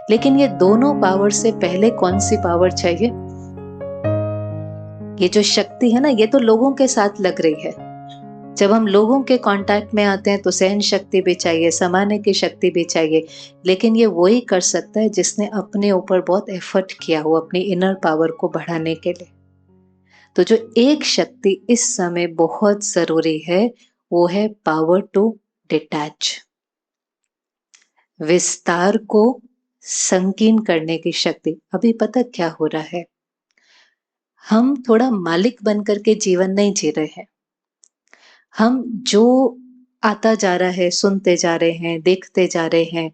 लेकिन ये दोनों पावर से पहले कौन सी पावर चाहिए? ये जो शक्ति है ना, ये तो लोगों के साथ लग रही है। जब हम लोगों के कांटेक्ट में आते हैं तो सहन शक्ति भी चाहिए, समाने की शक्ति भी चाहिए, लेकिन ये वही कर सकता है जिसने अपने ऊपर बहुत एफर्ट किया हो अपनी इनर पावर को बढ़ाने के लिए। तो जो एक शक्ति इस समय बहुत जरूरी है वो है पावर टू डिटैच, विस्तार को संकीर्ण करने की शक्ति। अभी पता क्या हो रहा है, हम थोड़ा मालिक बनकर के जीवन नहीं जी रहे हैं। हम जो आता जा रहा है सुनते जा रहे हैं, देखते जा रहे हैं,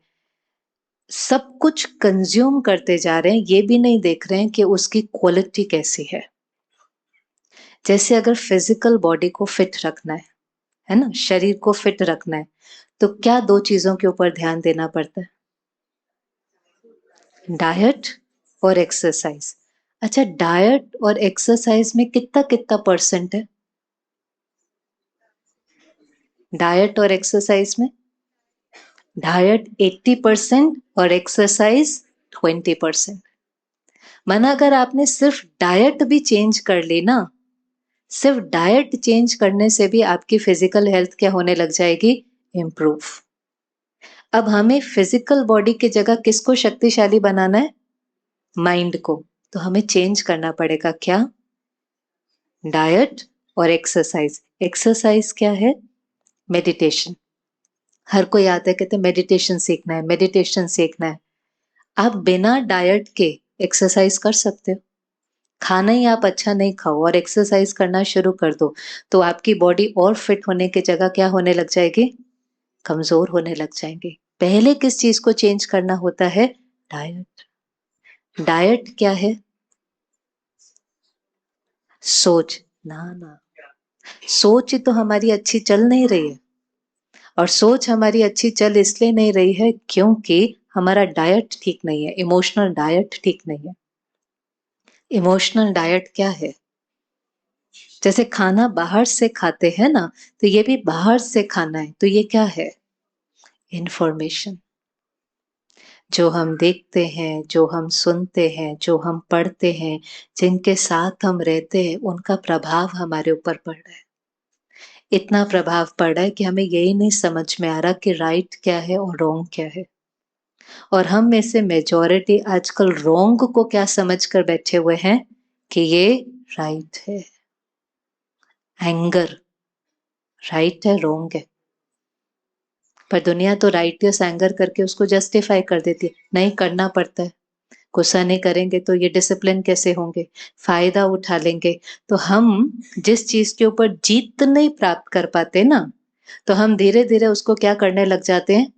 सब कुछ कंज्यूम करते जा रहे हैं, ये भी नहीं देख रहे हैं कि उसकी क्वालिटी कैसी है। जैसे अगर फिजिकल बॉडी को फिट रखना है ना, शरीर को फिट रखना है, तो क्या दो चीजों के ऊपर ध्यान देना पड़ता है? डाइट और एक्सरसाइज। अच्छा, डाइट और एक्सरसाइज में कितना कितना परसेंट है? डाइट और एक्सरसाइज में डाइट 80% और एक्सरसाइज 20%। माना अगर आपने सिर्फ डाइट भी चेंज कर ली ना, सिर्फ डाइट चेंज करने से भी आपकी फिजिकल हेल्थ क्या होने लग जाएगी? इम्प्रूव। अब हमें फिजिकल बॉडी की जगह किसको शक्तिशाली बनाना है? माइंड को। तो हमें चेंज करना पड़ेगा क्या? डाइट और एक्सरसाइज। एक्सरसाइज क्या है? मेडिटेशन। हर कोई आता है कहते मेडिटेशन सीखना है, मेडिटेशन सीखना है। आप बिना डाइट के एक्सरसाइज कर सकते हो। खाना ही आप अच्छा नहीं खाओ और एक्सरसाइज करना शुरू कर दो तो आपकी बॉडी और फिट होने की जगह क्या होने लग जाएगी? कमजोर होने लग जाएंगे। पहले किस चीज को चेंज करना होता है? डाइट। डाइट क्या है? सोच। ना ना, सोच ही तो हमारी अच्छी चल नहीं रही है। और सोच हमारी अच्छी चल इसलिए नहीं रही है क्योंकि हमारा डाइट ठीक नहीं है, इमोशनल डाइट ठीक नहीं है। इमोशनल डाइट क्या है? जैसे खाना बाहर से खाते हैं ना, तो ये भी बाहर से खाना है, तो ये क्या है? इंफॉर्मेशन। जो हम देखते हैं, जो हम सुनते हैं, जो हम पढ़ते हैं, जिनके साथ हम रहते हैं, उनका प्रभाव हमारे ऊपर पड़ रहा है। इतना प्रभाव पड़ रहा है कि हमें यही नहीं समझ में आ रहा कि राइट क्या है और रॉन्ग क्या है। और हम में से मेजॉरिटी आजकल रॉन्ग को क्या समझ कर बैठे हुए हैं कि ये राइट है। एंगर राइट है, रॉन्ग है। पर दुनिया तो राइटियस एंगर करके उसको जस्टिफाई कर देती है। नहीं, करना पड़ता है। गुस्सा नहीं करेंगे तो ये डिसिप्लिन कैसे होंगे? फायदा उठा लेंगे। तो हम जिस चीज के ऊपर जीत नहीं प्राप्त कर पाते ना, तो हम धीरे धीरे उसको क्या करने लग जाते हैं?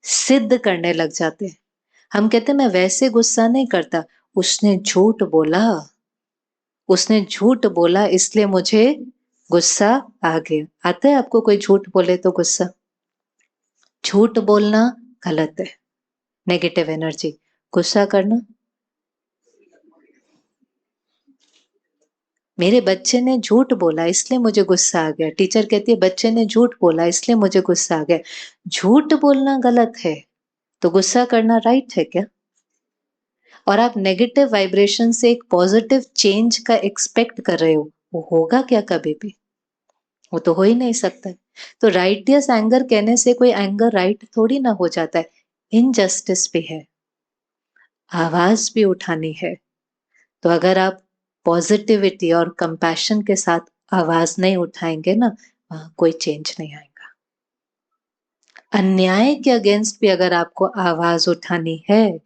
सिद्ध करने लग जाते हैं। हम कहते हैं मैं वैसे गुस्सा नहीं करता, उसने झूठ बोला, उसने झूठ बोला इसलिए मुझे गुस्सा आ गया। आता है आपको कोई झूठ बोले तो गुस्सा? झूठ बोलना गलत है, नेगेटिव एनर्जी। गुस्सा करना, मेरे बच्चे ने झूठ बोला इसलिए मुझे गुस्सा आ गया। टीचर कहती है बच्चे ने झूठ बोला इसलिए मुझे गुस्सा आ गया। झूठ बोलना गलत है तो गुस्सा करना राइट है क्या? और आप नेगेटिव वाइब्रेशन से एक पॉजिटिव चेंज का एक्सपेक्ट कर रहे हो, वो होगा क्या कभी भी? वो तो हो ही नहीं सकता। तो राइटियस एंगर कहने से कोई एंगर राइट थोड़ी ना हो जाता है। इनजस्टिस भी है, आवाज भी उठानी है। तो अगर आप पॉजिटिविटी और कंपैशन के साथ आवाज नहीं उठाएंगे ना, वहां कोई चेंज नहीं आएगा। अन्याय के अगेंस्ट भी अगर आपको आवाज उठानी है,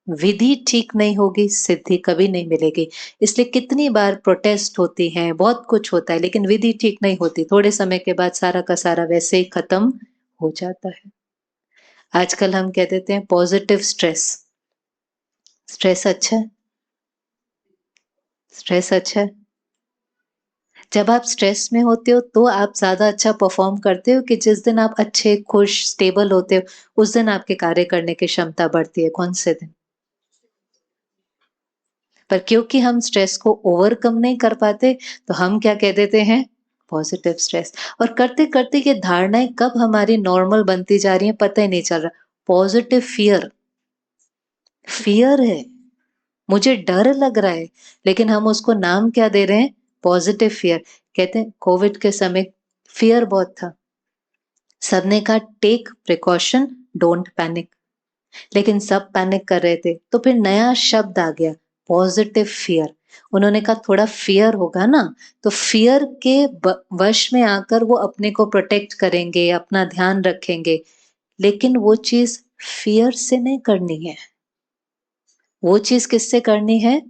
विधि ठीक नहीं होगी, सिद्धि कभी नहीं मिलेगी। इसलिए कितनी बार प्रोटेस्ट होती हैं, बहुत कुछ होता है, लेकिन विधि ठीक नहीं होती। थोड़े समय के बाद सारा का सारा वैसे ही खत्म हो जाता है। आजकल हम कह देते हैं पॉजिटिव स्ट्रेस। स्ट्रेस अच्छा है? स्ट्रेस अच्छा है। जब आप स्ट्रेस में होते हो तो आप ज्यादा अच्छा परफॉर्म करते हो कि जिस दिन आप अच्छे, खुश, स्टेबल होते हो उस दिन आपके कार्य करने की क्षमता बढ़ती है? कौन से दिन? पर क्योंकि हम स्ट्रेस को ओवरकम नहीं कर पाते तो हम क्या कह देते हैं? Positive stress. और करते करते ये धारणाएं कब हमारी नॉर्मल बनती जा रही हैं पता ही नहीं चल रहा। पॉजिटिव फियर, फियर है, मुझे डर लग रहा है, लेकिन हम उसको नाम क्या दे रहे हैं? Positive fear. कहते हैं कोविड के समय फियर बहुत था, सबने कहा टेक प्रिकॉशन, डोंट पैनिक, लेकिन सब पैनिक कर रहे थे, तो फिर नया शब्द आ गया, पॉजिटिव फियर। उन्होंने कहा थोड़ा फियर होगा ना, तो फियर के वश में आकर वो अपने को प्रोटेक्ट करेंगे, अपना ध्यान रखेंगे, लेकिन वो चीज फियर से नहीं करनी है, वो चीज किससे करनी है?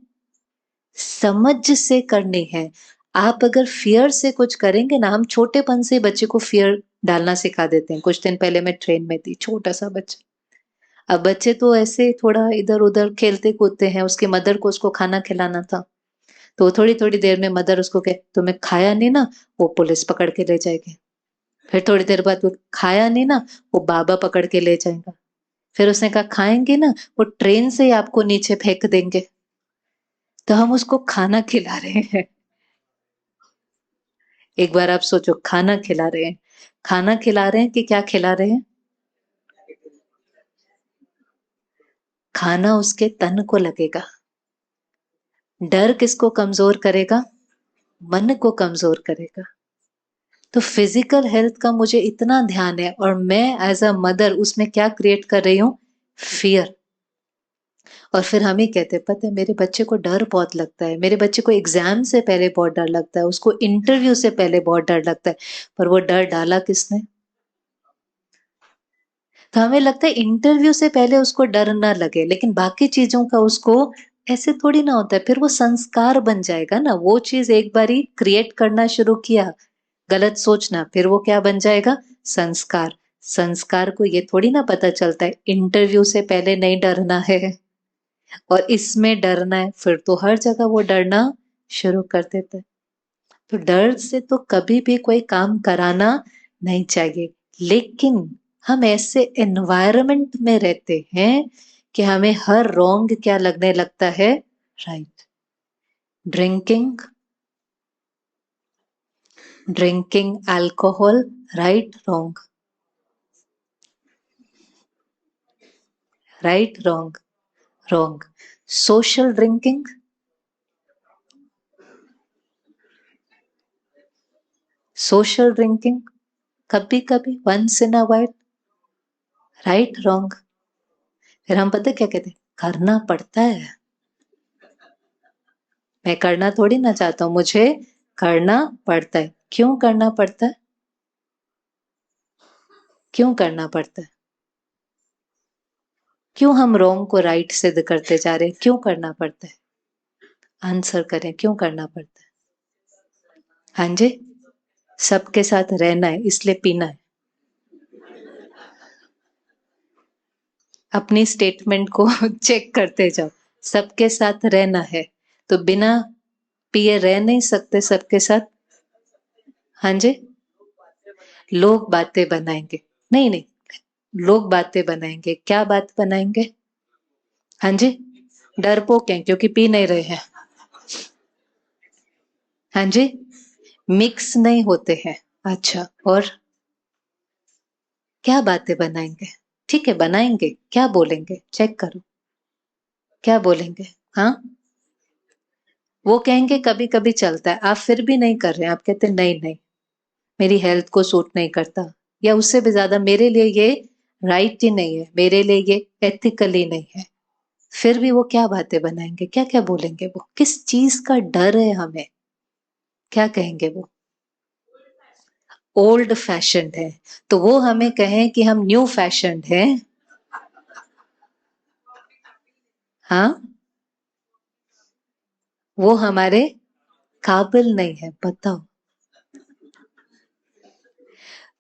समझ से करनी है। आप अगर फियर से कुछ करेंगे ना, हम छोटेपन से बच्चे को फियर डालना सिखा देते हैं। कुछ दिन पहले मैं ट्रेन में थी, छोटा सा बच्चा, अब बच्चे तो ऐसे थोड़ा इधर उधर खेलते कूदते हैं, उसकी मदर को उसको खाना खिलाना था, तो थोड़ी थोड़ी देर में मदर उसको कहे तुम्हें खाया नहीं ना, वो पुलिस पकड़ के ले जाएगी। फिर थोड़ी देर बाद वो खाया नहीं ना, वो बाबा पकड़ के ले जाएगा। फिर उसने कहा खाएंगे ना, वो ट्रेन से ही आपको नीचे फेंक देंगे। तो हम उसको खाना खिला रहे हैं। एक बार आप सोचो, खाना खिला रहे हैं, खाना खिला रहे हैं कि क्या खिला रहे हैं? खाना उसके तन को लगेगा। डर किसको कमजोर करेगा? मन को कमजोर करेगा। तो फिजिकल हेल्थ का मुझे इतना ध्यान है, और मैं एज अ मदर उसमें क्या क्रिएट कर रही हूँ? फियर। और फिर हम ही कहते हैं, पता है मेरे बच्चे को डर बहुत लगता है, मेरे बच्चे को एग्जाम से पहले बहुत डर लगता है, उसको इंटरव्यू से पहले बहुत डर लगता है। पर वो डर डाला किसने? तो हमें लगता है इंटरव्यू से पहले उसको डर ना लगे, लेकिन बाकी चीजों का उसको ऐसे थोड़ी ना होता है। फिर वो संस्कार बन जाएगा ना, वो चीज एक बारी क्रिएट करना शुरू किया, गलत सोचना, फिर वो क्या बन जाएगा? संस्कार। संस्कार को ये थोड़ी ना पता चलता है इंटरव्यू से पहले नहीं डरना है और इसमें डरना है, फिर तो हर जगह वो डरना शुरू कर देता है। तो डर से तो कभी भी कोई काम कराना नहीं चाहिए, लेकिन हम ऐसे एनवायरनमेंट में रहते हैं कि हमें हर रॉन्ग क्या लगने लगता है? Right. Drinking, drinking alcohol, right wrong, right wrong, wrong. Social drinking, social drinking, कभी कभी, once in a while, right wrong. फिर हम पता क्या कहते हैं? करना पड़ता है, मैं करना थोड़ी ना चाहता हूं, मुझे करना पड़ता है। क्यों करना पड़ता है? क्यों करना पड़ता है? क्यों हम रॉन्ग को राइट सिद्ध करते जा रहे हैं? क्यों करना पड़ता है? आंसर करें, क्यों करना पड़ता है? हाँ जी, सबके साथ रहना है इसलिए पीना है। अपनी स्टेटमेंट को चेक करते जाओ, सबके साथ रहना है, तो बिना पिए रह नहीं सकते सबके साथ। हाँ जी, लोग बातें बनाएंगे, नहीं नहीं, लोग बातें बनाएंगे, क्या बात बनाएंगे? हाँ जी, डरपोक हैं क्योंकि पी नहीं रहे हैं। हाँ जी, मिक्स नहीं होते हैं। अच्छा, और क्या बातें बनाएंगे? ठीक है बनाएंगे, क्या बोलेंगे? चेक करो, क्या बोलेंगे? हाँ, वो कहेंगे कभी कभी चलता है, आप फिर भी नहीं कर रहे हैं, आप कहते हैं नहीं नहीं, मेरी हेल्थ को सूट नहीं करता, या उससे भी ज्यादा मेरे लिए ये राइट ही नहीं है, मेरे लिए ये एथिकली नहीं है। फिर भी वो क्या बातें बनाएंगे, क्या क्या बोलेंगे? वो किस चीज का डर है हमें? क्या कहेंगे वो? ओल्ड फैशन्ड है, तो वो हमें कहें कि हम न्यू फैशन्ड हैं। हाँ, वो हमारे काबिल नहीं है, बताओ।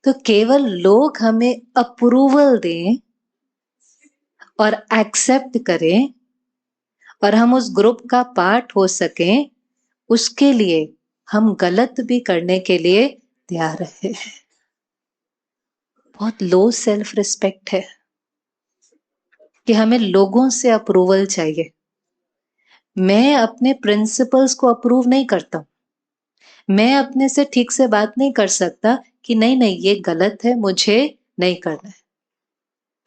तो केवल लोग हमें अप्रूवल दें और एक्सेप्ट करें और हम उस ग्रुप का पार्ट हो सकें, उसके लिए हम गलत भी करने के लिए तैयार है। बहुत लो सेल्फ रिस्पेक्ट है कि हमें लोगों से अप्रूवल चाहिए। मैं अपने प्रिंसिपल्स को अप्रूव नहीं करता हूं, मैं अपने से ठीक से बात नहीं कर सकता कि नहीं नहीं ये गलत है, मुझे नहीं करना है।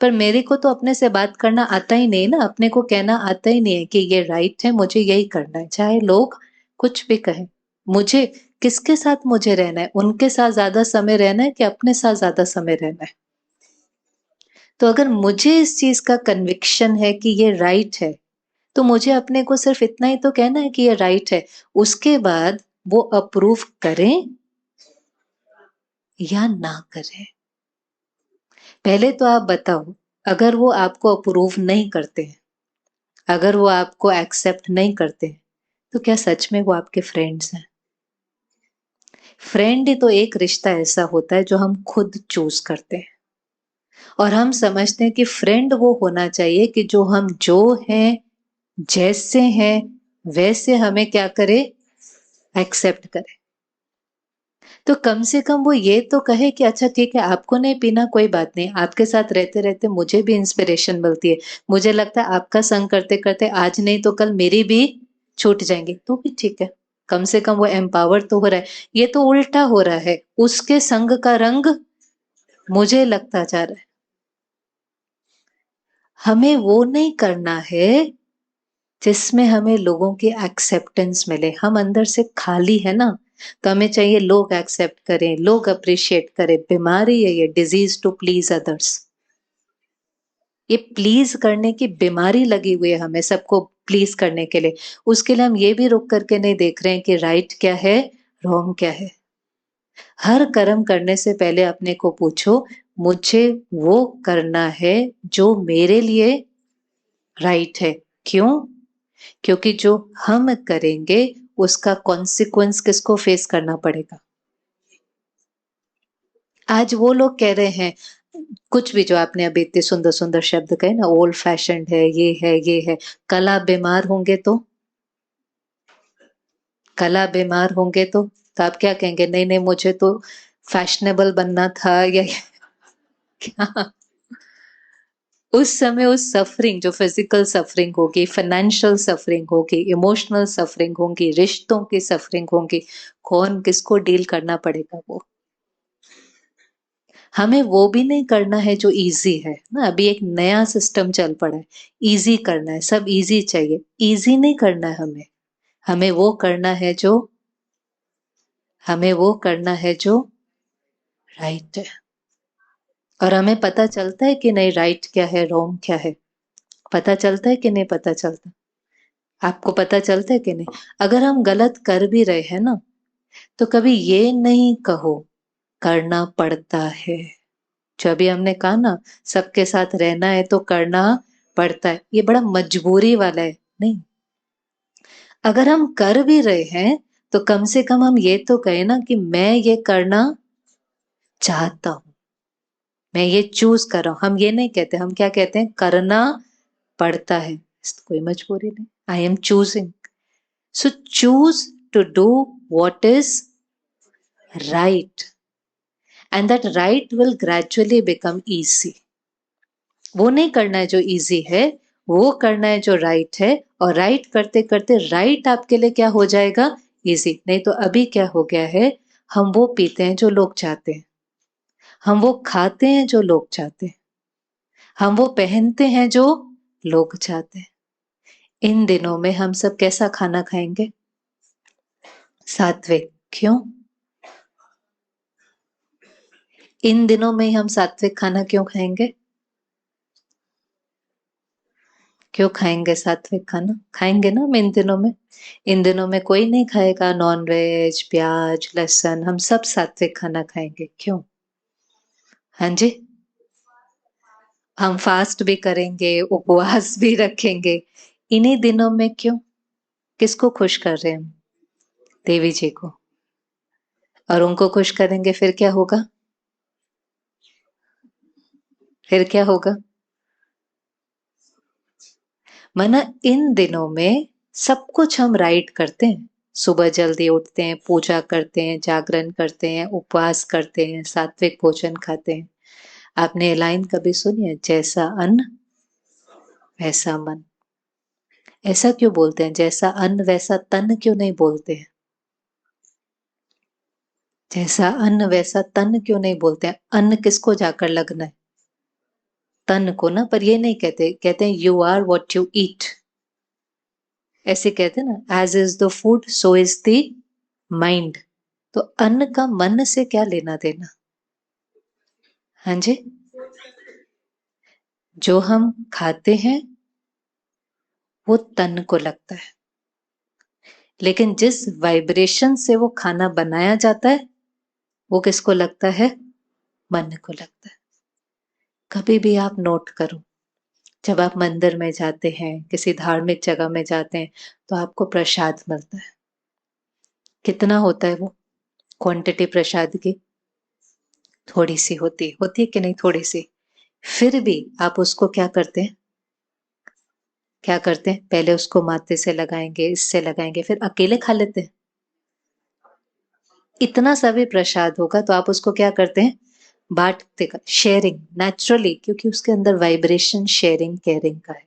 पर मेरे को तो अपने से बात करना आता ही नहीं ना, अपने को कहना आता ही नहीं है कि ये राइट है, मुझे यही करना है, चाहे लोग कुछ भी कहें। मुझे किसके साथ मुझे रहना है, उनके साथ ज्यादा समय रहना है कि अपने साथ ज्यादा समय रहना है। तो अगर मुझे इस चीज का कन्विक्शन है कि ये राइट है, तो मुझे अपने को सिर्फ इतना ही तो कहना है कि ये राइट है। उसके बाद वो अप्रूव करें या ना करें। पहले तो आप बताओ, अगर वो आपको अप्रूव नहीं करते हैं, अगर वो आपको एक्सेप्ट नहीं करते हैं, तो क्या सच में वो आपके फ्रेंड्स हैं? फ्रेंड ही तो एक रिश्ता ऐसा होता है जो हम खुद चूज करते हैं, और हम समझते हैं कि फ्रेंड वो होना चाहिए कि जो हम जो हैं, जैसे हैं, वैसे हमें क्या करे, एक्सेप्ट करे। तो कम से कम वो ये तो कहे कि अच्छा ठीक है, आपको नहीं पीना कोई बात नहीं, आपके साथ रहते रहते मुझे भी इंस्पिरेशन मिलती है, मुझे लगता है आपका संग करते करते आज नहीं तो कल मेरी भी छूट जाएंगी, तो भी ठीक है। कम से कम वो एम्पावर तो हो रहा है। ये तो उल्टा हो रहा है, उसके संग का रंग मुझे लगता जा रहा है। हमें वो नहीं करना है जिसमें हमें लोगों की एक्सेप्टेंस मिले। हम अंदर से खाली है ना, तो हमें चाहिए लोग एक्सेप्ट करें, लोग अप्रिशिएट करें। बीमारी है ये, डिजीज टू प्लीज अदर्स। ये प्लीज करने की बीमारी लगी हुई है हमें, सबको प्लीज करने के लिए। उसके लिए हम ये भी रुक करके नहीं देख रहे हैं कि राइट क्या है, रॉन्ग क्या है। हर कर्म करने से पहले अपने को पूछो, मुझे वो करना है जो मेरे लिए राइट है। क्यों? क्योंकि जो हम करेंगे उसका कॉन्सिक्वेंस किसको फेस करना पड़ेगा। आज वो लोग कह रहे हैं कुछ भी, जो आपने अभी इतने सुंदर सुंदर शब्द कहे ना, ओल्ड फैशन्ड है, ये है, ये है। कल आप बीमार होंगे तो, कल आप बीमार होंगे तो आप क्या कहेंगे, नहीं नहीं मुझे तो फैशनेबल बनना था, या क्या। उस समय उस सफरिंग, जो फिजिकल सफरिंग होगी, फाइनेंशियल सफरिंग होगी, इमोशनल सफरिंग होगी, रिश्तों की सफरिंग होगी, कौन किसको डील करना पड़ेगा वो। हमें वो भी नहीं करना है जो इजी है ना। अभी एक नया सिस्टम चल पड़ा है, इजी करना है, सब इजी चाहिए। इजी नहीं करना है हमें, हमें वो करना है जो, हमें वो करना है जो राइट है। और हमें पता चलता है कि नहीं राइट क्या है, रॉन्ग क्या है। पता चलता है कि नहीं पता चलता? आपको पता चलता है कि नहीं? अगर हम गलत कर भी रहे हैं ना, तो कभी ये नहीं कहो करना पड़ता है। जो अभी हमने कहा ना, सबके साथ रहना है तो करना पड़ता है, ये बड़ा मजबूरी वाला है। नहीं, अगर हम कर भी रहे हैं तो कम से कम हम ये तो कहें ना कि मैं ये करना चाहता हूं, मैं ये चूज कर रहा हूं। हम ये नहीं कहते, हम क्या कहते हैं, करना पड़ता है, कोई मजबूरी नहीं, I am choosing. So choose to do what is right, and that right will gradually become easy. वो नहीं करना है जो इजी है, वो करना है जो राइट है। और राइट करते करते राइट आपके लिए क्या हो जाएगा, इजी। नहीं तो अभी क्या हो गया है, हम वो पीते हैं जो लोग चाहते हैं, हम वो खाते हैं जो लोग चाहते हैं, हम वो पहनते हैं जो लोग चाहते हैं। इन दिनों में हम सब कैसा खाना खाएंगे, सात्विक। क्यों? इन दिनों में हम सात्विक खाना क्यों खाएंगे? क्यों खाएंगे सात्विक खाना? खाएंगे ना हम इन दिनों में। इन दिनों में कोई नहीं खाएगा नॉन वेज, प्याज लहसुन, हम सब सात्विक खाना खाएंगे। क्यों? हाँ जी, हम फास्ट भी करेंगे, उपवास भी रखेंगे इन्हीं दिनों में। क्यों? किसको खुश कर रहे हैं हम? देवी जी को। और उनको खुश करेंगे फिर क्या होगा, फिर क्या होगा? माना इन दिनों में सब कुछ हम राइट करते हैं, सुबह जल्दी उठते हैं, पूजा करते हैं, जागरण करते हैं, उपवास करते हैं, सात्विक भोजन खाते हैं। आपने ये लाइन कभी सुनी है, जैसा अन्न वैसा मन? ऐसा क्यों बोलते हैं, जैसा अन्न वैसा तन क्यों नहीं बोलते हैं? जैसा अन्न वैसा तन क्यों नहीं बोलते हैं? अन्न किसको जाकर लगना है? तन को ना, पर ये नहीं कहते, कहते हैं you are what you eat, ऐसे कहते हैं ना, as is the food so is the mind. तो अन्न का मन से क्या लेना देना? हाँ जी, जो हम खाते हैं वो तन को लगता है, लेकिन जिस वाइब्रेशन से वो खाना बनाया जाता है वो किसको लगता है? मन को लगता है। कभी भी आप नोट करो, जब आप मंदिर में जाते हैं, किसी धार्मिक जगह में जाते हैं, तो आपको प्रसाद मिलता है। कितना होता है वो क्वांटिटी प्रसाद की? थोड़ी सी होती है कि नहीं? थोड़ी सी। फिर भी आप उसको क्या करते हैं? क्या करते हैं? पहले उसको माथे से लगाएंगे, इससे लगाएंगे, फिर अकेले खा लेते हैं। इतना सा भी प्रसाद होगा तो आप उसको क्या करते हैं? बांटते का, शेयरिंग, नेचुरली, क्योंकि उसके अंदर वाइब्रेशन शेयरिंग केयरिंग का है।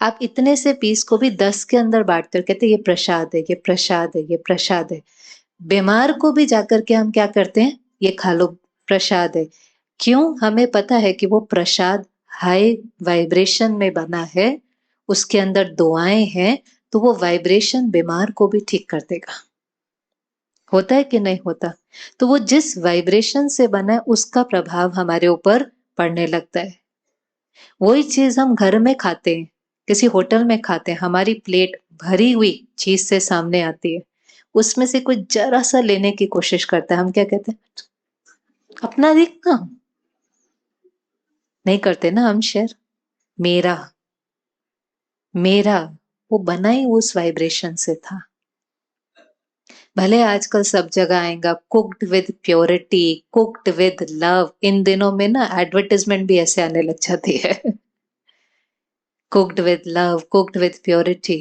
आप इतने से पीस को भी 10 के अंदर बांटते हो, कहते हैं ये प्रसाद है, ये प्रसाद है, ये प्रसाद है। बीमार को भी जाकर के हम क्या करते हैं? ये खा लो, प्रसाद है। क्यों? हमें पता है कि वो प्रसाद हाई वाइब्रेशन में बना है, उसके अंदर दुआएं हैं, तो वो वाइब्रेशन बीमार को भी ठीक कर देगा। होता है कि नहीं होता? तो वो जिस वाइब्रेशन से बना है उसका प्रभाव हमारे ऊपर पड़ने लगता है। वही चीज हम घर में खाते हैं, किसी होटल में खाते हैं, हमारी प्लेट भरी हुई चीज से सामने आती है, उसमें से कोई जरा सा लेने की कोशिश करता है, हम क्या कहते हैं? अपना देखना। नहीं करते ना हम शेयर। मेरा, मेरा, वो बना ही उस वाइब्रेशन से था। भले आजकल सब जगह आएगा cooked with purity, cooked with love, इन दिनों में ना एडवर्टाइजमेंट भी ऐसे आने लग जाती है, cooked with love, cooked with purity.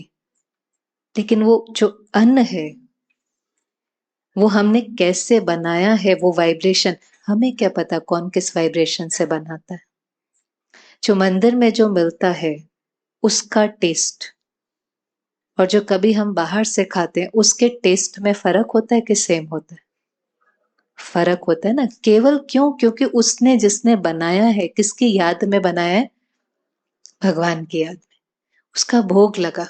लेकिन वो जो अन्न है वो हमने कैसे बनाया है, वो वाइब्रेशन, हमें क्या पता कौन किस वाइब्रेशन से बनाता है। जो मंदिर में जो मिलता है उसका टेस्ट और जो कभी हम बाहर से खाते हैं उसके टेस्ट में फर्क होता है कि सेम होता है? फर्क होता है ना। केवल क्यों? क्योंकि उसने, जिसने बनाया है, किसकी याद में बनाया है? भगवान की याद में। उसका भोग लगा,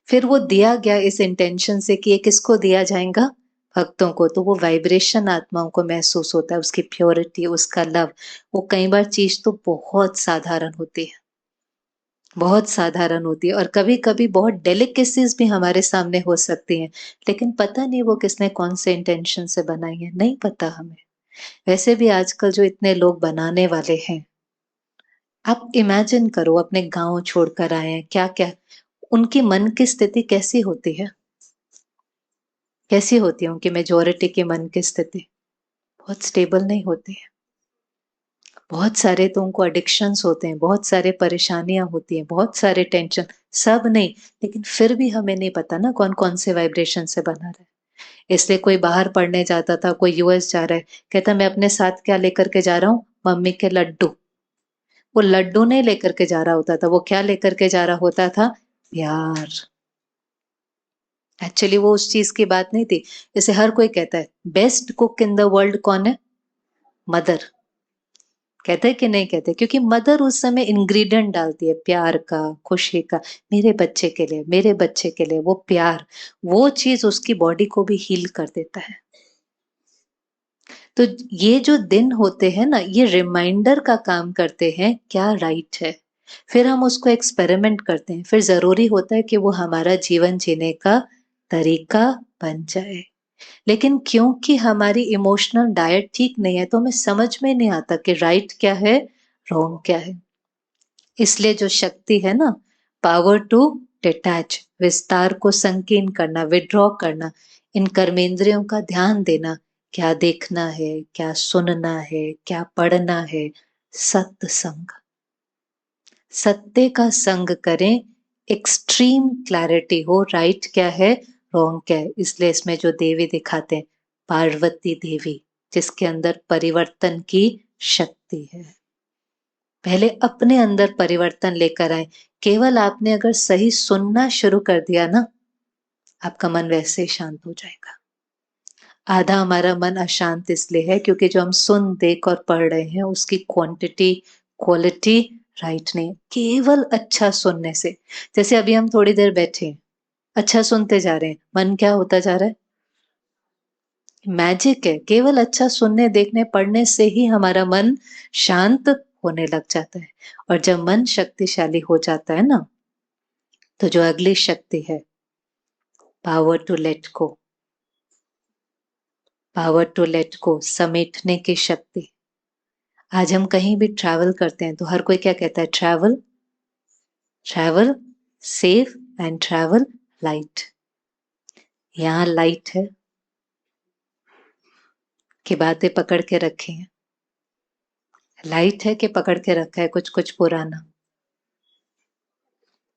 फिर वो दिया गया इस इंटेंशन से कि ये किसको दिया जाएगा? भक्तों को। तो वो वाइब्रेशन आत्माओं को महसूस होता है, उसकी प्योरिटी, उसका लव। वो कई बार चीज तो बहुत साधारण होती है, बहुत साधारण होती है, और कभी कभी बहुत डेलिकेसीज भी हमारे सामने हो सकती हैं, लेकिन पता नहीं वो किसने कौन से इंटेंशन से बनाई है, नहीं पता हमें। वैसे भी आजकल जो इतने लोग बनाने वाले हैं, आप इमेजिन करो, अपने गांव छोड़कर आए हैं, क्या क्या उनकी मन की स्थिति कैसी होती है? कैसी होती है उनकी मेजोरिटी की मन की स्थिति? बहुत स्टेबल नहीं होती है। बहुत सारे तो उनको एडिक्शंस होते हैं, बहुत सारे परेशानियां होती हैं, बहुत सारे टेंशन। सब नहीं, लेकिन फिर भी हमें नहीं पता ना कौन कौन से वाइब्रेशन से बना रहा है। इसलिए कोई बाहर पढ़ने जाता था, कोई यूएस जा रहा है, कहता मैं अपने साथ क्या लेकर के जा रहा हूँ? मम्मी के लड्डू। वो लड्डू नहीं लेकर के जा रहा होता था, वो क्या लेकर के जा रहा होता था? प्यार। एक्चुअली वो उस चीज की बात नहीं थी। जैसे हर कोई कहता है best cook in the world कौन है? मदर। कहते हैं कि नहीं कहते? क्योंकि मदर उस समय इंग्रेडिएंट डालती है प्यार का, खुशी का। मेरे बच्चे के लिए, मेरे बच्चे के लिए वो प्यार, वो चीज उसकी बॉडी को भी हील कर देता है। तो ये जो दिन होते हैं ना, ये रिमाइंडर का काम करते हैं क्या राइट है। फिर हम उसको एक्सपेरिमेंट करते हैं, फिर जरूरी होता है कि वो हमारा जीवन जीने का तरीका बन जाए। लेकिन क्योंकि हमारी इमोशनल डाइट ठीक नहीं है, तो हमें समझ में नहीं आता कि राइट क्या है, रॉन्ग क्या है। इसलिए जो शक्ति है ना, पावर टू डिटैच, विस्तार को संकीर्ण करना, विड्रॉ करना, इन कर्मेंद्रियों का ध्यान देना, क्या देखना है, क्या सुनना है, क्या पढ़ना है। सत्संग, सत्य का संग करें, एक्सट्रीम क्लैरिटी हो, राइट क्या है, रॉन्ग क्या है। इसलिए इसमें जो देवी दिखाते हैं, पार्वती देवी, जिसके अंदर परिवर्तन की शक्ति है। पहले अपने अंदर परिवर्तन लेकर आए। केवल आपने अगर सही सुनना शुरू कर दिया ना, आपका मन वैसे ही शांत हो जाएगा। आधा हमारा मन अशांत इसलिए है क्योंकि जो हम सुन, देख और पढ़ रहे हैं उसकी क्वांटिटी, क्वालिटी राइट नहीं, केवल अच्छा सुनने से। जैसे अभी हम थोड़ी देर बैठे हैं, अच्छा सुनते जा रहे हैं, मन क्या होता जा रहा है? मैजिक है, केवल अच्छा सुनने देखने पढ़ने से ही हमारा मन शांत होने लग जाता है। और जब मन शक्तिशाली हो जाता है ना, तो जो अगली शक्ति है, power to let go, power to let go, समेटने की शक्ति। आज हम कहीं भी ट्रैवल करते हैं तो हर कोई क्या कहता है? Travel, travel safe and travel light. यहाँ लाइट है कि बातें पकड़ के रखी हैं, लाइट है कि पकड़ के रखा है कुछ कुछ पुराना,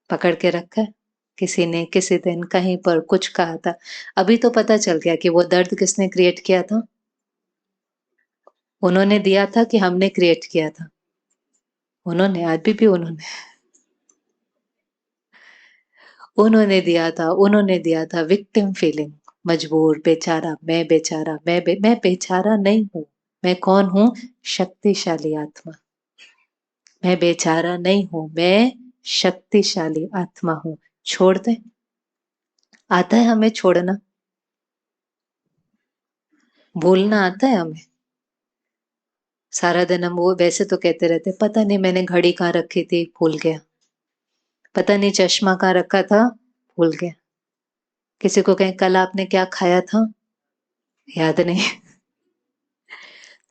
पकड़ के रखा है। किसी ने किसी दिन कहीं पर कुछ कहा था, अभी तो पता चल गया कि वो दर्द किसने क्रिएट किया था। उन्होंने दिया था कि हमने क्रिएट किया था? उन्होंने, अभी भी उन्होंने दिया था, उन्होंने दिया था। विक्टिम फीलिंग, मजबूर, बेचारा, मैं बेचारा नहीं हूं। मैं कौन हूं? शक्तिशाली आत्मा। मैं बेचारा नहीं हूं, मैं शक्तिशाली आत्मा हूं। छोड़ दे। आता है हमें छोड़ना, भूलना आता है हमें। सारा दिन हम वो वैसे तो कहते रहते, पता नहीं मैंने घड़ी कहाँ रखी थी, भूल गया। पता नहीं चश्मा कहाँ रखा था, भूल गया। किसी को कहें कल आपने क्या खाया था, याद नहीं।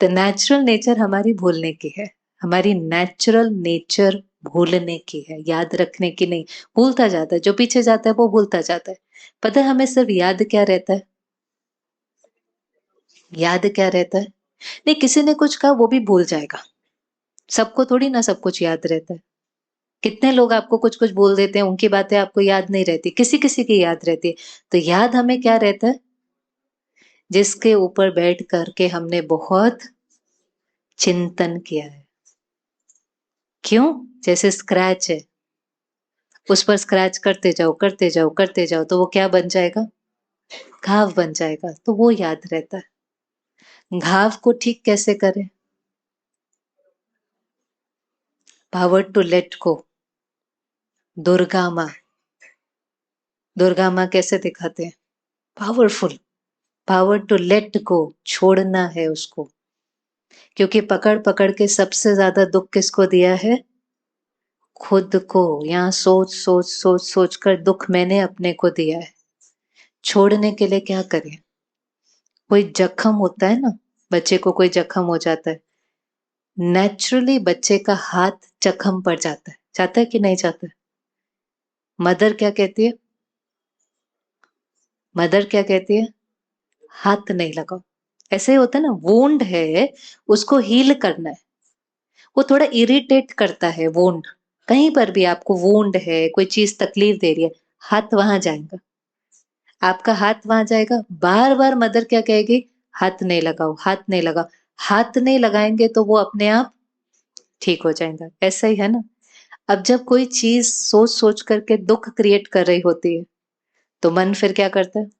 तो नेचुरल नेचर हमारी भूलने की है। हमारी नेचुरल नेचर भूलने की है, याद रखने की नहीं। भूलता जाता है, जो पीछे जाता है वो भूलता जाता है। पता है हमें सिर्फ याद क्या रहता है? याद क्या रहता है? नहीं, किसी ने कुछ कहा वो भी भूल जाएगा। सबको थोड़ी ना सब कुछ याद रहता है। कितने लोग आपको कुछ कुछ बोल देते हैं, उनकी बातें आपको याद नहीं रहती, किसी किसी की याद रहती है। तो याद हमें क्या रहता है? जिसके ऊपर बैठ करके हमने बहुत चिंतन किया है। क्यों? जैसे स्क्रैच है, उस पर स्क्रैच करते जाओ करते जाओ करते जाओ, तो वो क्या बन जाएगा? घाव बन जाएगा। तो वो याद रहता है। घाव को ठीक कैसे करें? Power to let go. Durga माँ, दुर्गा माँ कैसे दिखाते हैं? Powerful. Power to let go, छोड़ना है उसको। क्योंकि पकड़ पकड़ के सबसे ज्यादा दुख किसको दिया है? खुद को। यहाँ सोच सोच सोच सोच कर दुख मैंने अपने को दिया है। छोड़ने के लिए क्या करें? कोई जख्म होता है ना, बच्चे को कोई जख्म हो जाता है, नेचुरली बच्चे का हाथ जख्म पड़ जाता है कि नहीं जाता है? मदर क्या कहती है? मदर क्या कहती है? हाथ नहीं लगाओ। ऐसे ही होता है ना, वोंड है, उसको हील करना है। वो थोड़ा इरिटेट करता है वोंड। कहीं पर भी आपको वोंड है, कोई चीज तकलीफ दे रही है, हाथ वहां जाएगा। आपका हाथ वहां जाएगा, बार बार मदर क्या कहेगी? हाथ नहीं लगाओ, हाथ नहीं लगाओ। हाथ नहीं लगाएंगे तो वो अपने आप ठीक हो जाएगा। ऐसा ही है ना। अब जब कोई चीज सोच सोच करके दुख क्रिएट कर रही होती है, तो मन फिर क्या करता है?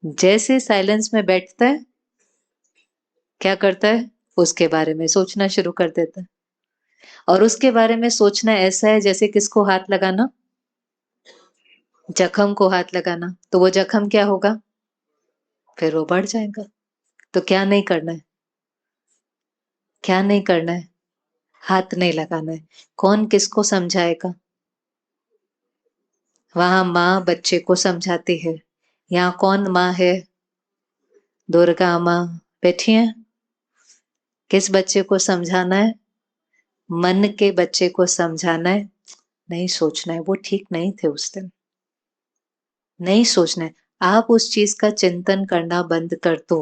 जैसे साइलेंस में बैठता है, क्या करता है? उसके बारे में सोचना शुरू कर देता है। और उसके बारे में सोचना ऐसा है जैसे किसको हाथ लगाना? जख्म को हाथ लगाना। तो वो जख्म क्या होगा? फिर वो बढ़ जाएगा। तो क्या नहीं करना है? क्या नहीं करना है? हाथ नहीं लगाना है। कौन किसको समझाएगा? वहां माँ बच्चे को समझाती है। यहाँ कौन माँ है? दुर्गा माँ बैठी है। किस बच्चे को समझाना है? मन के बच्चे को समझाना है। नहीं सोचना है वो ठीक नहीं थे उस दिन, नहीं सोचना है। आप उस चीज का चिंतन करना बंद कर दो।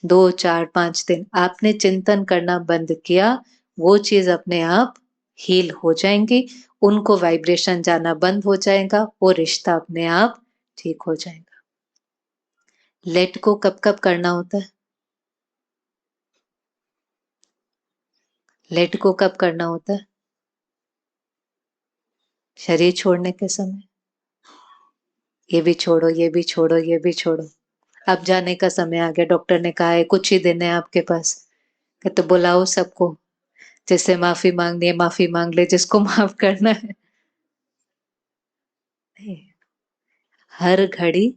2 4 5 दिन आपने चिंतन करना बंद किया, वो चीज अपने आप हील हो जाएंगी। उनको वाइब्रेशन जाना बंद हो जाएगा, वो रिश्ता अपने आप ठीक हो जाएगा। लेट को कब कब करना होता है? लेट को कब करना होता है? शरीर छोड़ने के समय। ये भी छोड़ो, ये भी छोड़ो, ये भी छोड़ो। अब जाने का समय आ गया, डॉक्टर ने कहा है कुछ ही दिन है आपके पास। तो बुलाओ सबको। जिससे माफी मांगनी है माफी मांग ले, जिसको माफ करना है नहीं। हर घड़ी,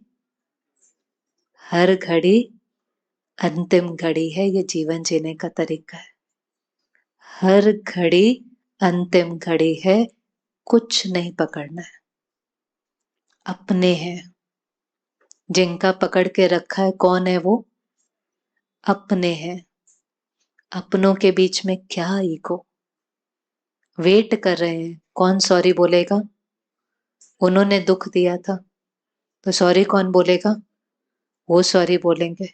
हर घड़ी अंतिम घड़ी है, ये जीवन जीने का तरीका है। हर घड़ी अंतिम घड़ी है, कुछ नहीं पकड़ना है। अपने हैं, जिनका पकड़ के रखा है कौन है वो? अपने हैं। अपनों के बीच में क्या ईगो? वेट कर रहे हैं, कौन सॉरी बोलेगा? उन्होंने दुख दिया था तो सॉरी कौन बोलेगा? वो सॉरी बोलेंगे।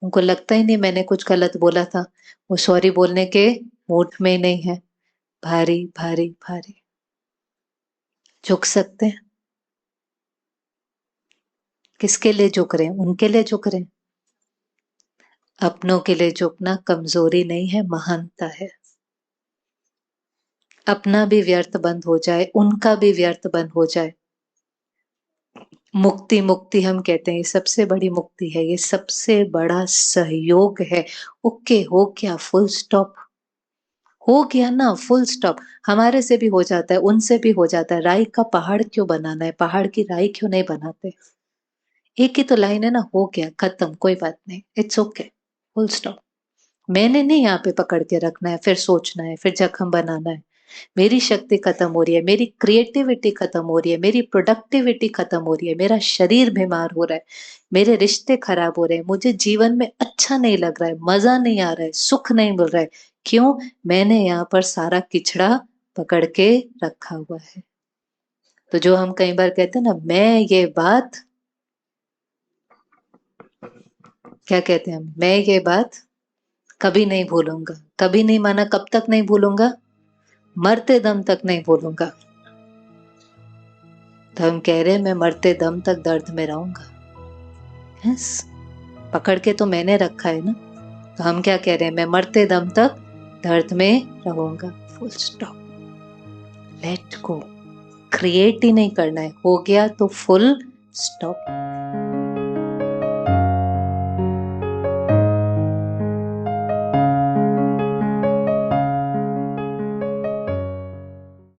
उनको लगता ही नहीं मैंने कुछ गलत बोला था, वो सॉरी बोलने के मूड में ही नहीं है। भारी भारी भारी। झुक सकते हैं? किसके लिए झुक रहे हैं? उनके लिए झुक रहे हैं। अपनों के लिए झुकना कमजोरी नहीं है, महानता है। अपना भी व्यर्थ बंद हो जाए, उनका भी व्यर्थ बंद हो जाए, मुक्ति मुक्ति हम कहते हैं, ये सबसे बड़ी मुक्ति है, ये सबसे बड़ा सहयोग है। ओके हो गया, फुल स्टॉप। हो गया ना, फुल स्टॉप। हमारे से भी हो जाता है, उनसे भी हो जाता है। राई का पहाड़ क्यों बनाना है? पहाड़ की राई क्यों नहीं बनाते? एक ही तो लाइन है ना, हो गया, खत्म, कोई बात नहीं, इट्स ओके, फुल स्टॉप। मैंने नहीं यहाँ पे पकड़ के रखना है, फिर सोचना है, फिर जख्म बनाना है। मेरी शक्ति खत्म हो रही है, मेरी क्रिएटिविटी खत्म हो रही है, मेरी प्रोडक्टिविटी खत्म हो रही है, मेरा शरीर बीमार हो रहा है, मेरे रिश्ते खराब हो रहे हैं, मुझे जीवन में अच्छा नहीं लग रहा है, मजा नहीं आ रहा है, सुख नहीं मिल रहा है। क्यों? मैंने यहाँ पर सारा किचड़ा पकड़ के रखा हुआ है। तो जो हम कई बार कहते हैं ना, मैं ये बात, क्या कहते हैं हम, मैं ये बात कभी नहीं भूलूंगा। कभी नहीं माना, कब तक नहीं भूलूंगा? मरते दम तक नहीं भूलूंगा। तो हम कह रहे हैं मैं मरते दम तक दर्द में रहूंगा। यस, पकड़ के तो मैंने रखा है ना। तो हम क्या कह रहे हैं? मैं मरते दम तक दर्द में रहूंगा, full stop. Let go. Create ही नहीं करना है, हो गया तो फुल स्टॉप।